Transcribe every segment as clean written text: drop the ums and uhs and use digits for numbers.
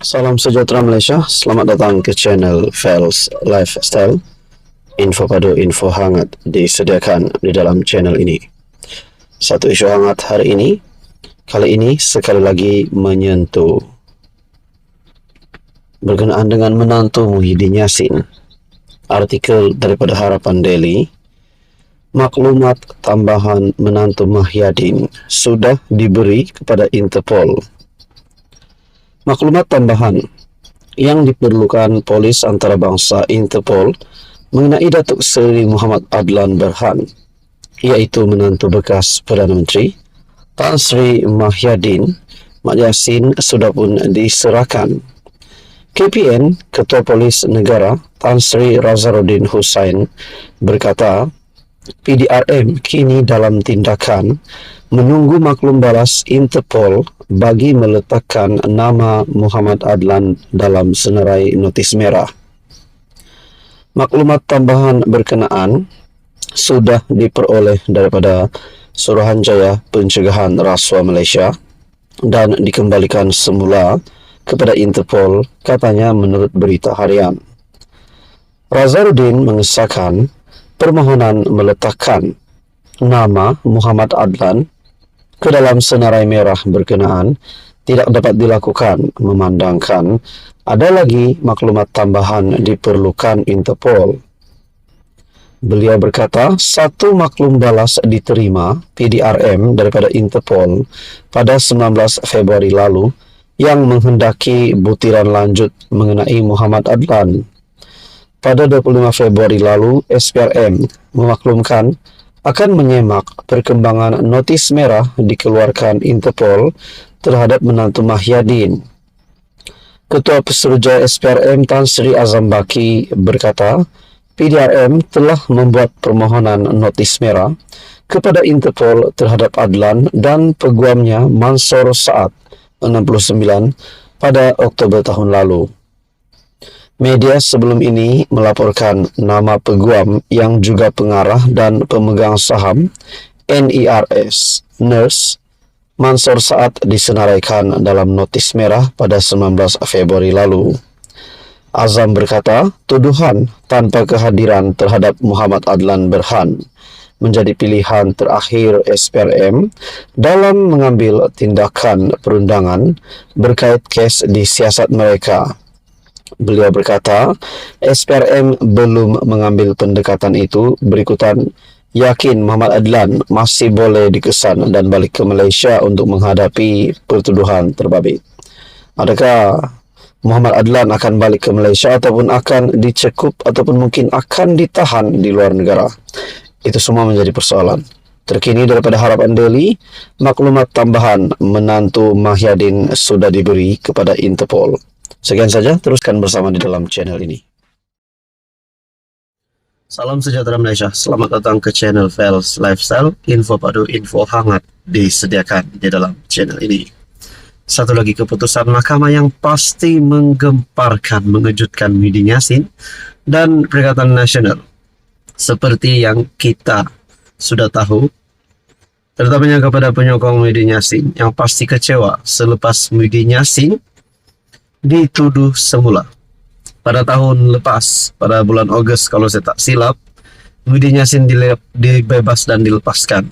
Salam sejahtera Malaysia, selamat datang ke channel Fels Lifestyle. Info padu, info hangat disediakan di dalam channel ini. Satu isu hangat hari ini, kali ini sekali lagi menyentuh berkenaan dengan menantu Muhyiddin Yassin. Artikel daripada Harapan Daily, maklumat tambahan menantu Muhyiddin sudah diberi kepada Interpol. Maklumat tambahan yang diperlukan Polis Antarabangsa Interpol mengenai Datuk Seri Muhammad Adlan Berhan, iaitu menantu bekas Perdana Menteri Tan Sri Muhyiddin Yassin, sudah pun diserahkan. KPN, Ketua Polis Negara Tan Sri Razaruddin Hussain berkata, PDRM kini dalam tindakan menunggu maklum balas Interpol bagi meletakkan nama Muhammad Adlan dalam senarai notis merah. Maklumat tambahan berkenaan sudah diperoleh daripada Suruhanjaya Pencegahan Rasuah Malaysia dan dikembalikan semula kepada Interpol, katanya menurut berita harian. Razaruddin mengesahkan permohonan meletakkan nama Muhammad Adlan ke dalam senarai merah berkenaan tidak dapat dilakukan memandangkan ada lagi maklumat tambahan diperlukan Interpol. Beliau berkata, satu maklum balas diterima PDRM daripada Interpol pada 19 Februari lalu yang menghendaki butiran lanjut mengenai Muhammad Adlan. Pada 25 Februari lalu, SPRM memaklumkan akan menyemak perkembangan notis merah dikeluarkan Interpol terhadap menantu Muhyiddin. Ketua Pesuruhjaya SPRM Tan Sri Azam Baki berkata, PDRM telah membuat permohonan notis merah kepada Interpol terhadap Adlan dan peguamnya Mansor Saad 69 pada Oktober tahun lalu. Media sebelum ini melaporkan nama peguam yang juga pengarah dan pemegang saham NERS Mansor Saad disenaraikan dalam notis merah pada 19 Februari lalu. Azam berkata, tuduhan tanpa kehadiran terhadap Muhammad Adlan Berhan menjadi pilihan terakhir SPRM dalam mengambil tindakan perundangan berkait kes di siasat mereka. Beliau berkata, SPRM belum mengambil pendekatan itu, berikutan yakin Muhammad Adlan masih boleh dikesan dan balik ke Malaysia untuk menghadapi pertuduhan terbabit. Adakah Muhammad Adlan akan balik ke Malaysia ataupun akan dicekup ataupun mungkin akan ditahan di luar negara? Itu semua menjadi persoalan. Terkini daripada Harapan Daily, maklumat tambahan menantu Muhyiddin sudah diberi kepada Interpol. Sekian saja, teruskan bersama di dalam channel ini. Salam sejahtera Malaysia, selamat datang ke channel Fels Lifestyle. Info padu, info hangat disediakan di dalam channel ini. Satu lagi keputusan mahkamah yang pasti menggemparkan, mengejutkan Muhyiddin Yassin dan Perikatan Nasional. Seperti yang kita sudah tahu, terutamanya kepada penyokong Muhyiddin Yassin yang pasti kecewa selepas Muhyiddin Yassin dituduh semula pada tahun lepas, pada bulan Ogos kalau saya tak silap, Muhyiddin Yassin dibebas dan dilepaskan,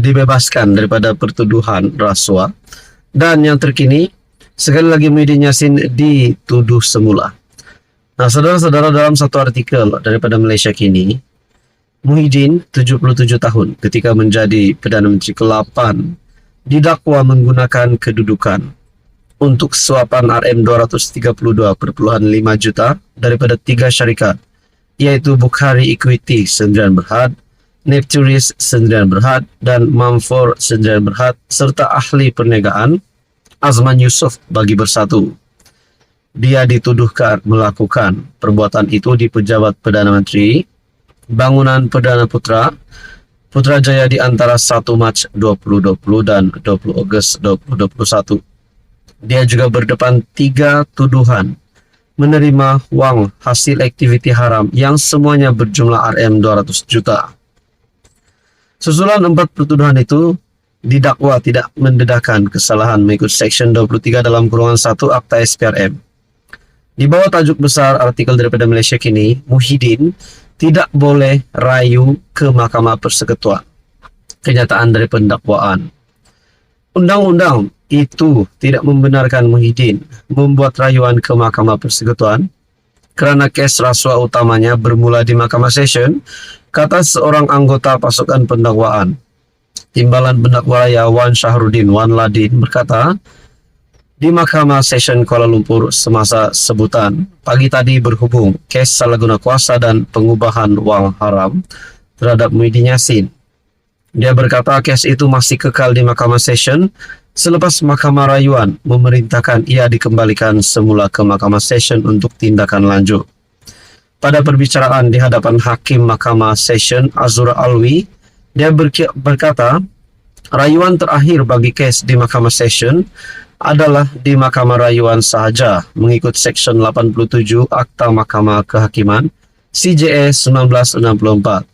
dibebaskan daripada pertuduhan rasuah. Dan yang terkini, sekali lagi Muhyiddin Yassin dituduh semula. Nah, saudara-saudara, dalam satu artikel daripada Malaysia Kini, Muhyiddin 77 tahun ketika menjadi Perdana Menteri ke-8 didakwa menggunakan kedudukan untuk suapan RM232.5 juta daripada 3 syarikat, iaitu Bukhari Equity Sdn Bhd, Nepturis Sdn Bhd dan Mamfor Sdn Bhd, serta ahli perniagaan Azman Yusof bagi Bersatu. Dia dituduhkan melakukan perbuatan itu di Pejabat Perdana Menteri, Bangunan Perdana Putrajaya di antara 1 Mac 2020 dan 20 Ogos 2021. Dia juga berdepan 3 tuduhan menerima wang hasil aktiviti haram yang semuanya berjumlah RM200 juta. Susulan 4 pertuduhan itu, didakwa tidak mendedahkan kesalahan mengikut Seksyen 23 dalam kurungan 1 Akta SPRM. Di bawah tajuk besar artikel daripada Malaysia Kini, Muhyiddin tidak boleh rayu ke Mahkamah Persekutuan. Kenyataan dari pendakwaan. Undang-undang itu tidak membenarkan Muhyiddin membuat rayuan ke Mahkamah Persekutuan kerana kes rasuah utamanya bermula di Mahkamah Session, kata seorang anggota pasukan pendakwaan. Timbalan Pendakwa Raya Wan Shahrudin Wan Ladin berkata, di Mahkamah Session Kuala Lumpur semasa sebutan pagi tadi berhubung kes salah guna kuasa dan pengubahan wang haram terhadap Muhyiddin Yassin. Dia berkata kes itu masih kekal di Mahkamah Session selepas Mahkamah Rayuan memerintahkan ia dikembalikan semula ke Mahkamah Session untuk tindakan lanjut. Pada perbicaraan di hadapan Hakim Mahkamah Session Azura Alwi, dia berkata, rayuan terakhir bagi kes di Mahkamah Session adalah di Mahkamah Rayuan sahaja mengikut Seksyen 87 Akta Mahkamah Kehakiman CJA 1964.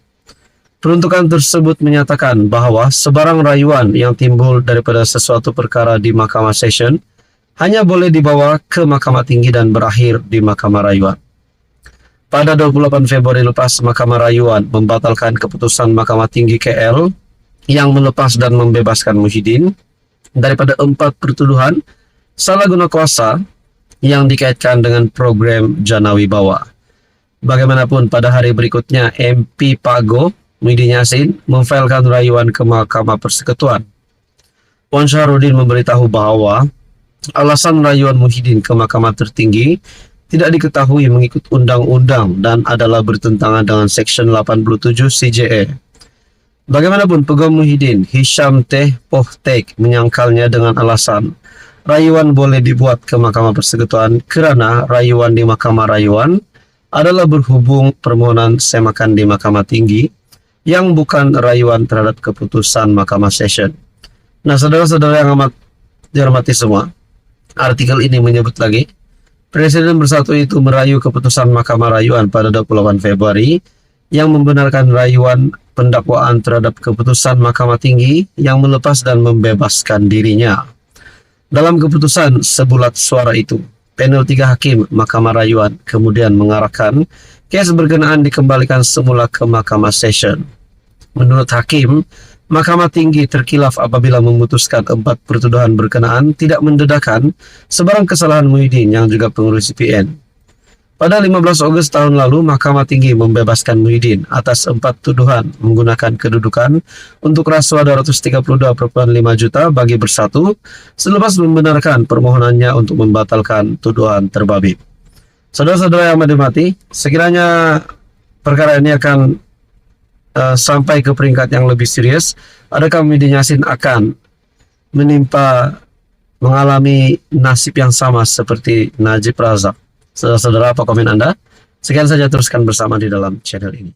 Peruntukan tersebut menyatakan bahawa sebarang rayuan yang timbul daripada sesuatu perkara di Mahkamah Session hanya boleh dibawa ke Mahkamah Tinggi dan berakhir di Mahkamah Rayuan. Pada 28 Februari lepas, Mahkamah Rayuan membatalkan keputusan Mahkamah Tinggi KL yang melepas dan membebaskan Muhyiddin daripada 4 pertuduhan salah guna kuasa yang dikaitkan dengan program Jana Wibawa. Bagaimanapun, pada hari berikutnya, MP Pago Muhyiddin Yassin memfailkan rayuan ke Mahkamah Persekutuan. Wan Shahrudin memberitahu bahawa alasan rayuan Muhyiddin ke Mahkamah Tertinggi tidak diketahui mengikut undang-undang dan adalah bertentangan dengan Seksyen 87 CJA. Bagaimanapun, Peguam Muhyiddin, Hisham Teh Poh Tek, menyangkalnya dengan alasan rayuan boleh dibuat ke Mahkamah Persekutuan kerana rayuan di Mahkamah Rayuan adalah berhubung permohonan semakan di Mahkamah Tinggi yang bukan rayuan terhadap keputusan Mahkamah Session. Nah, saudara-saudara yang amat dihormati semua, artikel ini menyebut lagi, Presiden Bersatu itu merayu keputusan Mahkamah Rayuan pada 28 Februari yang membenarkan rayuan pendakwaan terhadap keputusan Mahkamah Tinggi yang melepas dan membebaskan dirinya. Dalam keputusan sebulat suara itu, panel 3 hakim Mahkamah Rayuan kemudian mengarahkan kes berkenaan dikembalikan semula ke Mahkamah Session. Menurut hakim, Mahkamah Tinggi terkilaf apabila memutuskan 4 pertuduhan berkenaan tidak mendedahkan sebarang kesalahan Muhyiddin yang juga pengurus CPN. Pada 15 Ogos tahun lalu, Mahkamah Tinggi membebaskan Muhyiddin atas 4 tuduhan menggunakan kedudukan untuk rasuah 232,5 juta bagi Bersatu selepas membenarkan permohonannya untuk membatalkan tuduhan terbabit. Saudara-saudara yang mati, sekiranya perkara ini akan sampai ke peringkat yang lebih serius, adakah Muhyiddin Yassin akan mengalami nasib yang sama seperti Najib Razak? Saudara-saudara, apa komen Anda? Sekian saja, teruskan bersama di dalam channel ini.